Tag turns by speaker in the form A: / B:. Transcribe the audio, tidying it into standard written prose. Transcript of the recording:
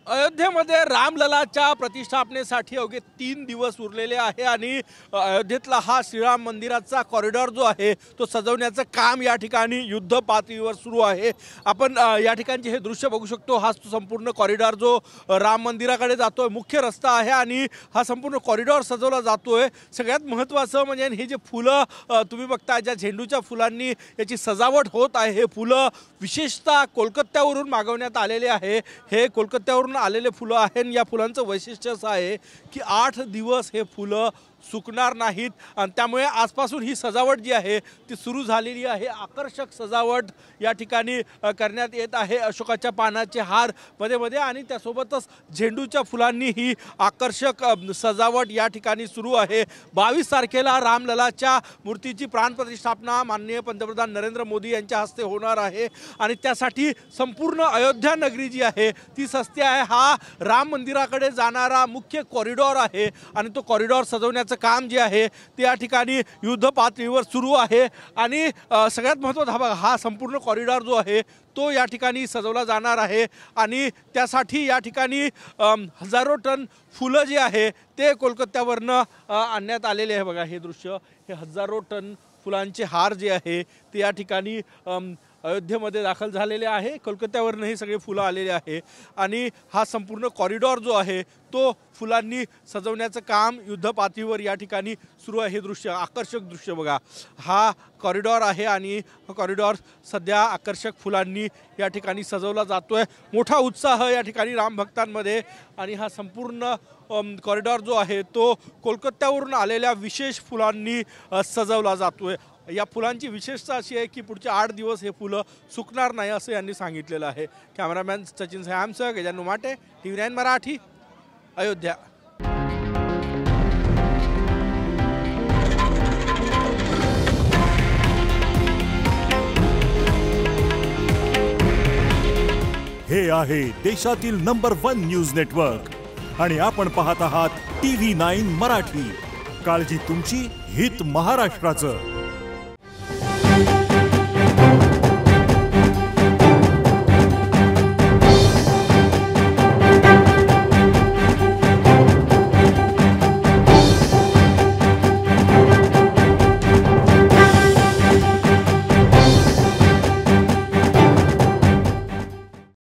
A: अयोध्येमध्ये रामललाच्या प्रतिष्ठापनेसाठी अवघे 3 दिवस उरलेले आहे आणि अयोध्येतला हा श्रीराम मंदिराचा कॉरिडॉर जो आहे तो सजवण्याचं काम या ठिकाणी युद्ध पातळीवर सुरू आहे। आपण या ठिकाणचे हे दृश्य बघू शकतो। हा संपूर्ण कॉरिडॉर जो राम मंदिराकडे जातोय, मुख्य रस्ता आहे आणि हा संपूर्ण कॉरिडॉर सजवला जातोय। सगळ्यात महत्त्वाचं म्हणजे हे जे फुलं तुम्ही बघताय, ज्या झेंडूच्या फुलांनी याची सजावट होत आहे, हे फुलं विशेषतः कोलकात्यावरून मागवण्यात आलेले आहे। हे कोलकात्यावरून आलेले फुलं आहेत। या फुलांचं वैशिष्ट्य असं आहे की 8 दिवस हे फुलं सुकणार नाहीत आणि त्यामुळे आजपासून ही सजावट जी आहे ती सुरू झालेली आहे। आकर्षक सजावट या ठिकाणी करण्यात येत आहे। अशोकाच्या पानाचे हार मध्ये आणि त्यासोबतच झेंडूच्या फुलांनी ही आकर्षक सजावट या ठिकाणी सुरू आहे। 22 तारखेला रामललाच्या मूर्तीची प्राणप्रतिष्ठापना माननीय पंतप्रधान नरेंद्र मोदी यांच्या हस्ते होणार आहे आणि त्यासाठी संपूर्ण अयोध्या नगरी जी आहे ती सजते आहे। हा राम मंदिराकडे जाणारा मुख्य कॉरिडॉर आहे आणि तो कॉरिडॉर सजवण्याचं काम जे आहे ते या ठिकाणी युद्ध पातळीवर सुरू आहे आणि सगळ्यात महत्त्वाचा हा संपूर्ण कॉरिडॉर जो आहे तो या ठिकाणी सजवला जाणार आहे आणि त्यासाठी या ठिकाणी हजारो टन फुलं जे आहे ते कोलकात्यावरनं आणण्यात आलेले आहे। बघा हे दृश्य, हे हजारो टन फुलांचे हार जे आहे ते या ठिकाणी अयोध्येमध्ये दाखल झालेले आहे। कोलकात्यावरनं हे सगळे फुलं आलेले आहे आणि हा संपूर्ण कॉरिडॉर जो आहे तो फुलांनी सजवण्याचं काम युद्ध पातळीवर या ठिकाणी सुरू आहे। हे दृश्य, आकर्षक दृश्य बघा, हा कॉरिडॉर आहे आणि हा कॉरिडॉर सध्या आकर्षक फुलांनी या ठिकाणी सजवला जातोय। मोठा उत्साह या ठिकाणी रामभक्तांमध्ये आणि हा संपूर्ण कॉरिडॉर जो आहे तो कोलकात्यावरून आलेल्या विशेष फुलांनी सजवला जातोय। या फुलांची विशेषता अशी आहे की पुढचे 8 दिवस हे फुलं सुकणार नाही असं यांनी सांगितलेलं आहे। कॅमेरामॅन सचिन सॅमसह गजानन माटे, TV9 मराठी, अयोध्या।
B: हे आहे देशातील नंबर 1 न्यूज नेटवर्क आणि आपण पाहत आहात TV9 मराठी। काळजी तुमची, हित महाराष्ट्राचं।